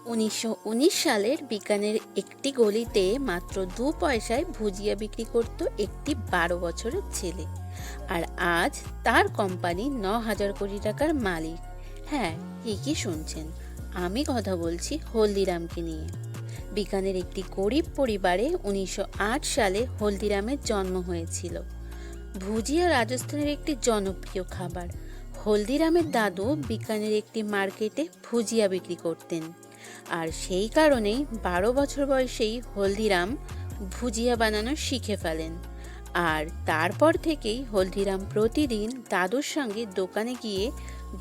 1919 সালের বিকানের একটি গলিতে মাত্র 2 পয়সায় ভুজিয়া বিক্রি করত একটি 12 বছরের ছেলে। আর আজ তার কোম্পানি 9,000 কোটি টাকার মালিক। হ্যাঁ, ঠিকই শুনছেন, আমি কথা বলছি হলদিরামকে নিয়ে। বিকানের একটি গরিব পরিবারে 1908 সালে হলদিরামের জন্ম হয়েছিল। ভুজিয়া রাজস্থানের একটি জনপ্রিয় খাবার। হলদিরামের দাদু বিকানের একটি মার্কেটে ভুজিয়া বিক্রি করতেন, আর সেই কারণেই 12 বছর বয়সেই হলদিরাম ভুজিয়া বানানো শিখে ফেলেন। আর তারপর থেকেই হলদিরাম প্রতিদিন দাদুর সঙ্গে দোকানে গিয়ে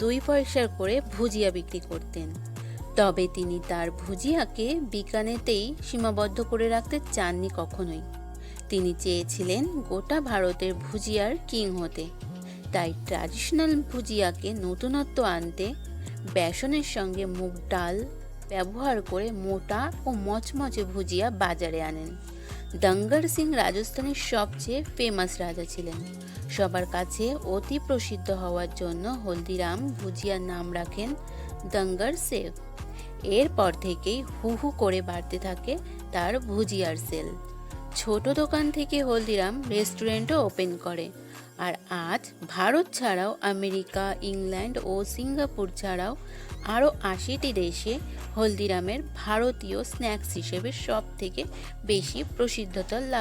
2 পয়সার করে ভুজিয়া বিক্রি করতেন। তবে তিনি তার ভুজিয়াকে বিকানেতেই সীমাবদ্ধ করে রাখতে চাননি কখনোই। তিনি চেয়েছিলেন গোটা ভারতের ভুজিয়ার কিং হতে। তাই ট্র্যাডিশনাল ভুজিয়াকে নতুনত্ব আনতে বেসনের সঙ্গে মুগ ডাল ব্যবহার করে মোটা ও মচমচে ভুজিয়া বাজারে আনেন। দঙ্গর সিং রাজস্থানের সবচেয়ে ফেমাস রাজা ছিলেন। সবার কাছে অতি প্রসিদ্ধ হওয়ার জন্য হলদিরাম ভুজিয়ার নাম রাখেন দঙ্গর সেভ। এরপর থেকেই হু হু করে বাড়তে থাকে তার ভুজিয়ার সেল। ছোট দোকান থেকে হলদিরাম রেস্টুরেন্টও ওপেন করে। আর আজ ভারত ছাড়াও আমেরিকা, ইংল্যান্ড ও সিঙ্গাপুর ছাড়াও আরও 80টি দেশে হলদিরামের ভারতীয় স্ন্যাক্স হিসেবে সব থেকে বেশি প্রসিদ্ধতা লাভ